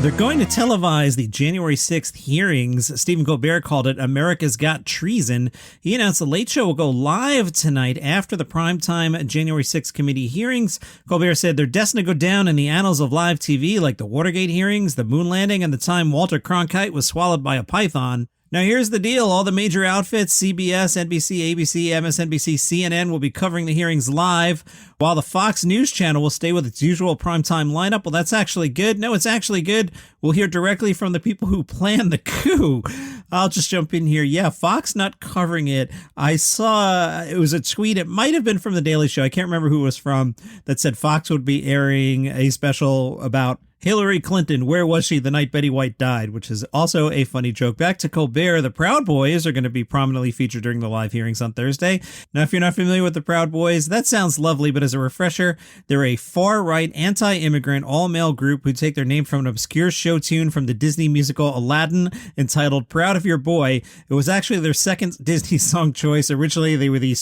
They're going to televise the January 6th hearings. Stephen Colbert called it America's Got Treason. He announced The Late Show will go live tonight after the primetime January 6th committee hearings. Colbert said they're destined to go down in the annals of live TV like the Watergate hearings, the moon landing, and the time Walter Cronkite was swallowed by a python. Now, here's the deal. All the major outfits, CBS, NBC, ABC, MSNBC, CNN, will be covering the hearings live, while the Fox News channel will stay with its usual primetime lineup. Well, that's actually good. No, it's actually good. We'll hear directly from the people who planned the coup. I'll just jump in here. Yeah, Fox not covering it. I saw it was a tweet. It might have been from The Daily Show. I can't remember who it was from that said Fox would be airing a special about Hillary Clinton, where was she the night Betty White died, which is also a funny joke. Back to Colbert, the Proud Boys are going to be prominently featured during the live hearings on Thursday. Now, if you're not familiar with the Proud Boys, that sounds lovely, but as a refresher, they're a far-right, anti-immigrant, all-male group who take their name from an obscure show tune from the Disney musical Aladdin entitled Proud of Your Boy. It was actually their second Disney song choice. Originally, they were the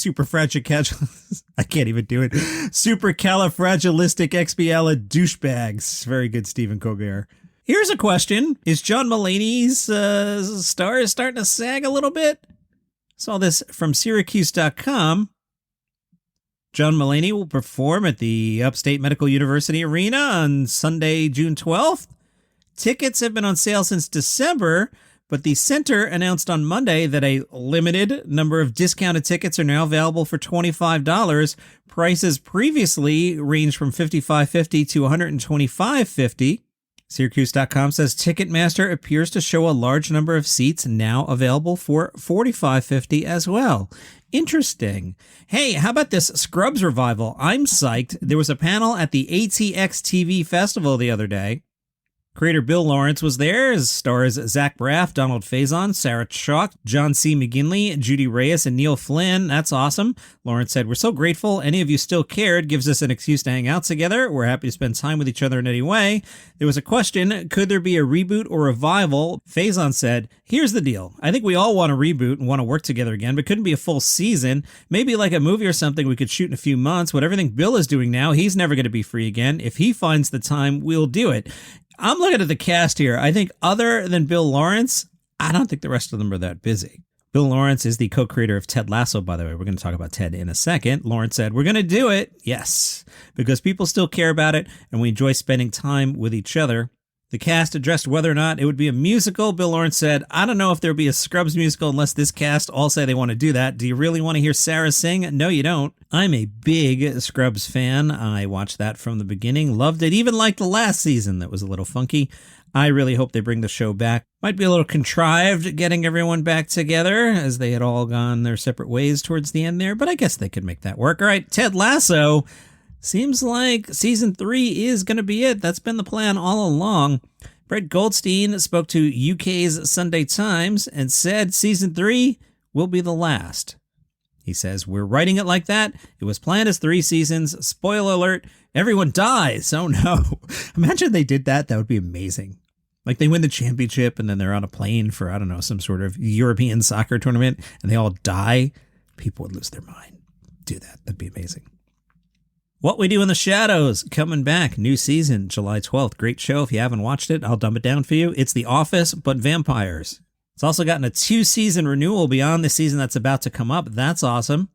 I can't even do it. Supercalifragilisticexpialidocious douchebags. Very good, Stephen Colbert. Here's a question. Is John Mulaney's star starting to sag a little bit? Saw this from Syracuse.com. John Mulaney will perform at the Upstate Medical University Arena on Sunday, June 12th. Tickets have been on sale since December, but the center announced on Monday that a limited number of discounted tickets are now available for $25. Prices previously ranged from $55.50 to $125.50. Syracuse.com says Ticketmaster appears to show a large number of seats now available for $45.50 as well. Interesting. Hey, how about this Scrubs revival? I'm psyched. There was a panel at the ATX TV Festival the other day. Creator Bill Lawrence was there, as stars Zach Braff, Donald Faison, Sarah Chalk, John C. McGinley, Judy Reyes, and Neil Flynn. That's awesome. Lawrence said, "We're so grateful any of you still cared. Gives us an excuse to hang out together. We're happy to spend time with each other in any way." There was a question, could there be a reboot or revival? Faison said, "Here's the deal. I think we all want a reboot and want to work together again, but couldn't be a full season. Maybe like a movie or something we could shoot in a few months. With everything Bill is doing now, he's never going to be free again. If he finds the time, we'll do it." I'm looking at the cast here. I think other than Bill Lawrence, I don't think the rest of them are that busy. Bill Lawrence is the co-creator of Ted Lasso, by the way. We're going to talk about Ted in a second. Lawrence said, "We're going to do it." Yes, because people still care about it and we enjoy spending time with each other. The cast addressed whether or not it would be a musical. Bill Lawrence said, "I don't know if there'll be a Scrubs musical unless this cast all say they want to do that. Do you really want to hear Sarah sing? No, you don't." I'm a big Scrubs fan. I watched that from the beginning, loved it, even liked the last season that was a little funky. I really hope they bring the show back. Might be a little contrived getting everyone back together as they had all gone their separate ways towards the end there, but I guess they could make that work. All right, Ted Lasso. Seems like season 3 is going to be it. That's been the plan all along. Brett Goldstein spoke to UK's Sunday Times and said season 3 will be the last. He says, "We're writing it like that. It was planned as 3 seasons. Spoiler alert, everyone dies. Oh no." Imagine they did that. That would be amazing. Like they win the championship and then they're on a plane for, I don't know, some sort of European soccer tournament and they all die. People would lose their mind. Do that. That'd be amazing. What We Do in the Shadows, coming back. New season, July 12th. Great show. If you haven't watched it, I'll dumb it down for you. It's The Office, but vampires. It's also gotten a 2-season renewal beyond the season that's about to come up. That's awesome.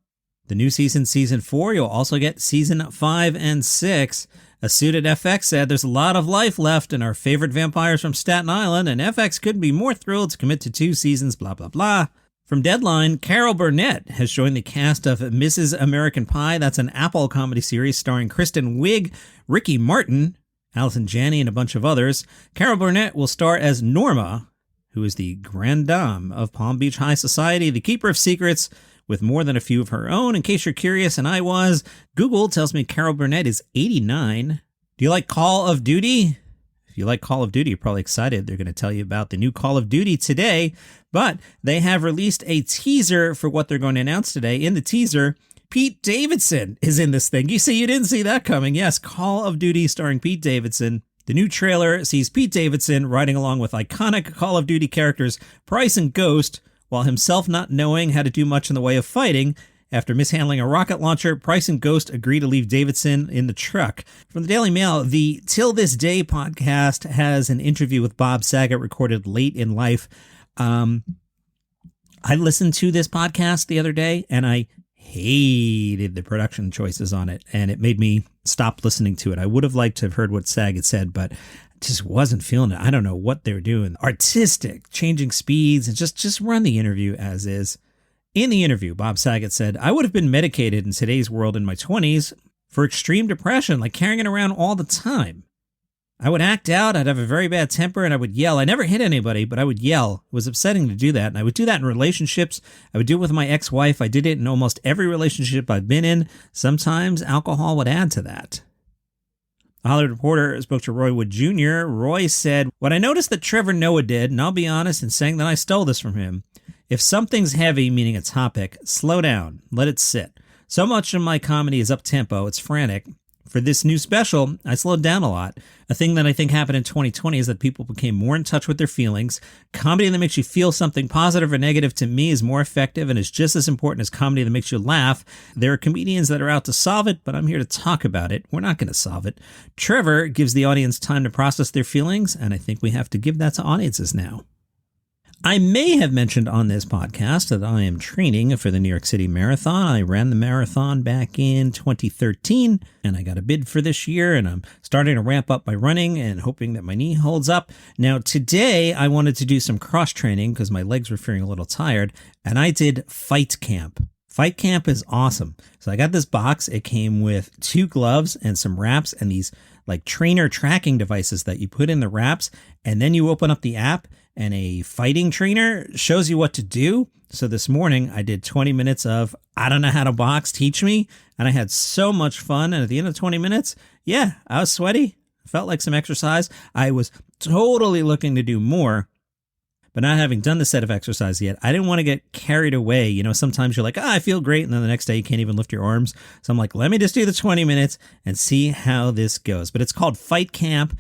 The new season, season 4, you'll also get season 5 and 6. A suit at FX said there's a lot of life left in our favorite vampires from Staten Island, and FX couldn't be more thrilled to commit to 2 seasons, blah, blah, blah. From Deadline, Carol Burnett has joined the cast of Mrs. American Pie. That's an Apple comedy series starring Kristen Wiig, Ricky Martin, Allison Janney, and a bunch of others. Carol Burnett will star as Norma, who is the grande dame of Palm Beach High Society, the keeper of secrets, with more than a few of her own. In case you're curious, and I was, Google tells me Carol Burnett is 89. Do you like Call of Duty? If you like Call of Duty, you're probably excited. They're going to tell you about the new Call of Duty today, but they have released a teaser for what they're going to announce today. In the teaser, Pete Davidson is in this thing. You see, you didn't see that coming. Yes, Call of Duty starring Pete Davidson. The new trailer sees Pete Davidson riding along with iconic Call of Duty characters Price and Ghost, while himself not knowing how to do much in the way of fighting, After mishandling a rocket launcher, Price and Ghost agree to leave Davidson in the truck. From the Daily Mail, the Till This Day podcast has an interview with Bob Saget recorded late in life. I listened to this podcast the other day, and I hated the production choices on it, and it made me stop listening to it. I would have liked to have heard what Saget said, but just wasn't feeling it. I don't know what they're doing. Artistic, changing speeds, and just run the interview as is. In the interview, Bob Saget said, "I would have been medicated in today's world in my 20s for extreme depression, like carrying it around all the time. I would act out, I'd have a very bad temper, and I would yell. I never hit anybody, but I would yell. It was upsetting to do that, and I would do that in relationships. I would do it with my ex-wife. I did it in almost every relationship I've been in. Sometimes alcohol would add to that." The Hollywood Reporter spoke to Roy Wood Jr. Roy said, "What I noticed that Trevor Noah did, and I'll be honest in saying that I stole this from him, if something's heavy, meaning a topic, slow down, let it sit. So much of my comedy is up-tempo, it's frantic. For this new special, I slowed down a lot. A thing that I think happened in 2020 is that people became more in touch with their feelings. Comedy that makes you feel something positive or negative to me is more effective and is just as important as comedy that makes you laugh. There are comedians that are out to solve it, but I'm here to talk about it. We're not going to solve it. Trevor gives the audience time to process their feelings, and I think we have to give that to audiences now." I may have mentioned on this podcast that I am training for the New York City Marathon. I ran the marathon back in 2013, and I got a bid for this year, and I'm starting to ramp up my running and hoping that my knee holds up. Now, today, I wanted to do some cross-training because my legs were feeling a little tired, and I did Fight Camp. Fight Camp is awesome. So I got this box. It came with 2 gloves and some wraps and these like trainer tracking devices that you put in the wraps, and then you open up the app, and a fighting trainer shows you what to do. So this morning I did 20 minutes of I don't know how to box, teach me. And I had so much fun. And at the end of 20 minutes, yeah, I was sweaty. Felt like some exercise. I was totally looking to do more, but not having done the set of exercise yet, I didn't want to get carried away. You know, sometimes you're like, I feel great. And then the next day you can't even lift your arms. So I'm like, let me just do the 20 minutes and see how this goes. But it's called Fight Camp.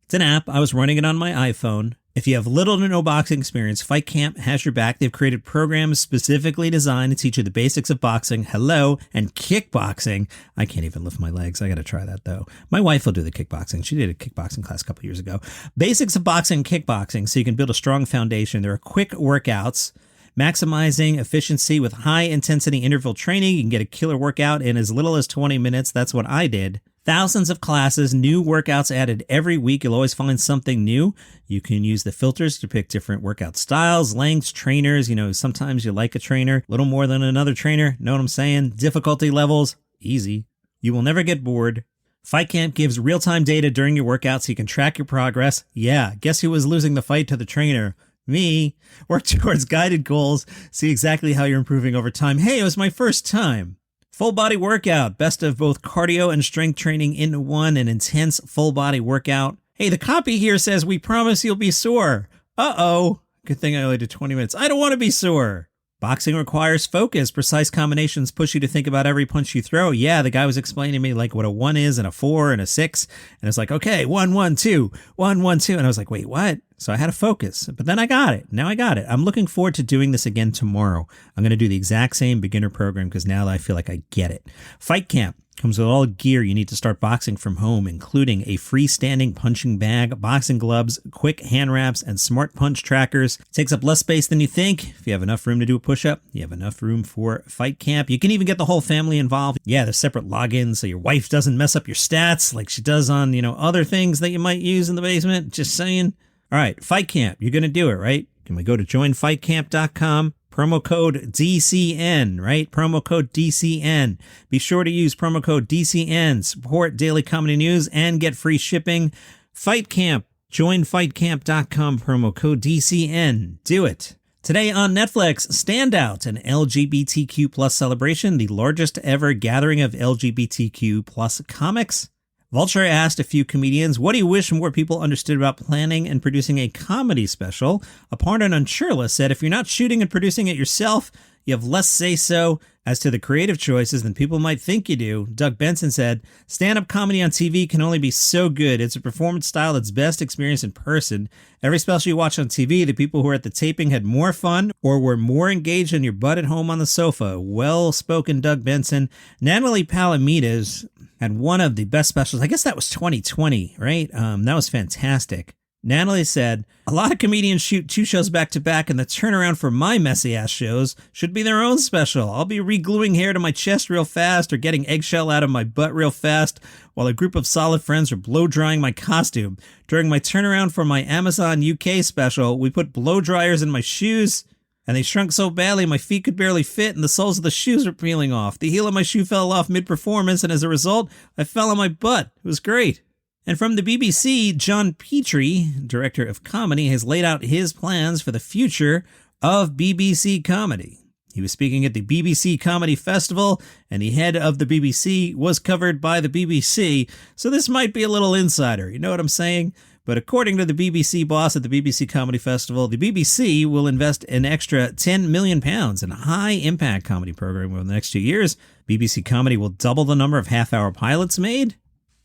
It's an app. I was running it on my iPhone. If you have little to no boxing experience, Fight Camp has your back. They've created programs specifically designed to teach you the basics of boxing, and kickboxing. I can't even lift my legs. I got to try that, though. My wife will do the kickboxing. She did a kickboxing class a couple years ago. Basics of boxing and kickboxing, so you can build a strong foundation. There are quick workouts, maximizing efficiency with high-intensity interval training. You can get a killer workout in as little as 20 minutes. That's what I did. Thousands of classes, new workouts added every week. You'll always find something new. You can use the filters to pick different workout styles, lengths, trainers. You know, sometimes you like a trainer a little more than another trainer. Know what I'm saying? Difficulty levels, easy. You will never get bored. Fight Camp gives real-time data during your workout so you can track your progress. Yeah, guess who was losing the fight to the trainer? Me. Work towards guided goals. See exactly how you're improving over time. Hey, it was my first time. Full body workout, best of both cardio and strength training into one, an intense full body workout. Hey, the copy here says, we promise you'll be sore. Uh-oh. Good thing I only did 20 minutes. I don't want to be sore. Boxing requires focus. Precise combinations push you to think about every punch you throw. Yeah, the guy was explaining to me like what a 1 is and a 4 and a 6. And it's like, okay, 1, 1, 2, 1, 1, 2. And I was like, wait, what? So I had to focus, but then I got it. Now I got it. I'm looking forward to doing this again tomorrow. I'm going to do the exact same beginner program because now I feel like I get it. Fight Camp comes with all gear you need to start boxing from home, including a freestanding punching bag, boxing gloves, quick hand wraps, and smart punch trackers. It takes up less space than you think. If you have enough room to do a push-up, you have enough room for Fight Camp. You can even get the whole family involved. Yeah, there's separate logins so your wife doesn't mess up your stats like she does on, other things that you might use in the basement. Just saying. All right, Fight Camp. You're going to do it, right? Can we go to joinfightcamp.com? Promo code DCN, right? Promo code DCN. Be sure to use promo code DCN. Support Daily Comedy News and get free shipping. Fight Camp. Joinfightcamp.com. Promo code DCN. Do it. Today on Netflix, Standout, an LGBTQ plus celebration, the largest ever gathering of LGBTQ plus comics. Vulture asked a few comedians, what do you wish more people understood about planning and producing a comedy special? Aparna Nancherla said, if you're not shooting and producing it yourself, you have less say-so as to the creative choices than people might think you do. Doug Benson said, stand-up comedy on TV can only be so good. It's a performance style that's best experienced in person. Every special you watch on TV, the people who were at the taping had more fun or were more engaged than your butt at home on the sofa. Well-spoken Doug Benson. Natalie Palamides had one of the best specials. I guess that was 2020, right? That was fantastic. Natalie said, a lot of comedians shoot 2 shows back to back, and the turnaround for my messy ass shows should be their own special. I'll be re-gluing hair to my chest real fast or getting eggshell out of my butt real fast while a group of solid friends are blow drying my costume. During my turnaround for my Amazon UK special, we put blow dryers in my shoes, and they shrunk so badly my feet could barely fit and the soles of the shoes were peeling off. The heel of my shoe fell off mid-performance, and as a result, I fell on my butt. It was great. And from the BBC, John Petrie, director of comedy, has laid out his plans for the future of BBC comedy. He was speaking at the BBC Comedy Festival, and the head of the BBC was covered by the BBC, so this might be a little insider, you know what I'm saying? But according to the BBC boss at the BBC Comedy Festival, the BBC will invest an extra £10 million in a high-impact comedy program over the next 2 years. BBC Comedy will double the number of half-hour pilots made.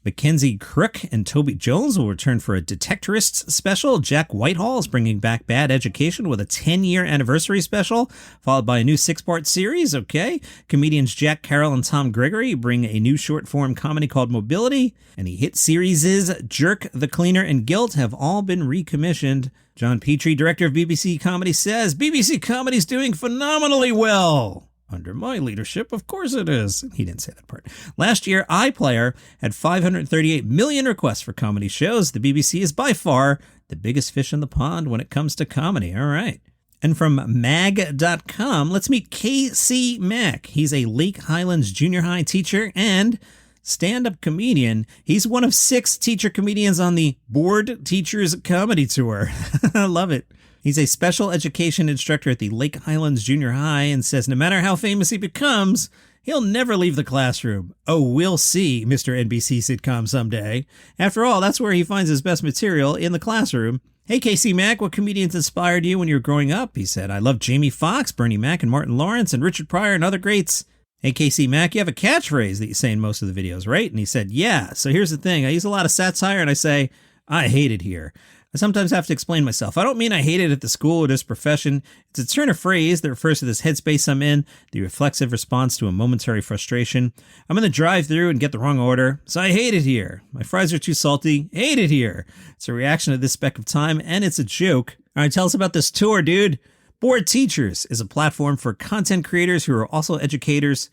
Mackenzie Crook and Toby Jones will return for a Detectorists special. Jack Whitehall is bringing back Bad Education with a 10-year anniversary special, followed by a new 6-part series. Okay. Comedians Jack Carroll and Tom Gregory bring a new short-form comedy called Mobility. And the hit series Jerk, The Cleaner, and Guilt have all been recommissioned. John Petrie, director of BBC Comedy, says, BBC Comedy's doing phenomenally well. Under my leadership, of course it is. He didn't say that part. Last year, iPlayer had 538 million requests for comedy shows. The BBC is by far the biggest fish in the pond when it comes to comedy. All right. And from mag.com, let's meet K.C. Mack. He's a Lake Highlands junior high teacher and stand-up comedian. He's one of 6 teacher comedians on the Bored Teachers Comedy Tour. I love it. He's a special education instructor at the Lake Highlands Junior High and says no matter how famous he becomes, he'll never leave the classroom. Oh, we'll see, Mr. NBC sitcom someday. After all, that's where he finds his best material, in the classroom. Hey, K.C. Mack, what comedians inspired you when you were growing up? He said, I love Jamie Foxx, Bernie Mac, and Martin Lawrence, and Richard Pryor, and other greats. Hey, K.C. Mack, you have a catchphrase that you say in most of the videos, right? And he said, yeah. So here's the thing. I use a lot of satire, and I say, I hate it here. I sometimes have to explain myself. I don't mean I hate it at the school or this profession. It's a turn of phrase that refers to this headspace I'm in, the reflexive response to a momentary frustration. I'm in the drive-thru and get the wrong order, so I hate it here. My fries are too salty. Hate it here. It's a reaction to this speck of time, and it's a joke. All right, tell us about this tour, dude. Bored Teachers is a platform for content creators who are also educators.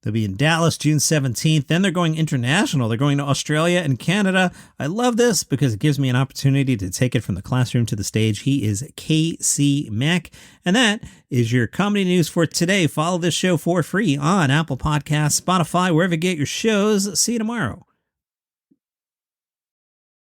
They'll be in Dallas June 17th. Then they're going international. They're going to Australia and Canada. I love this because it gives me an opportunity to take it from the classroom to the stage. He is K.C. Mack. And that is your comedy news for today. Follow this show for free on Apple Podcasts, Spotify, wherever you get your shows. See you tomorrow.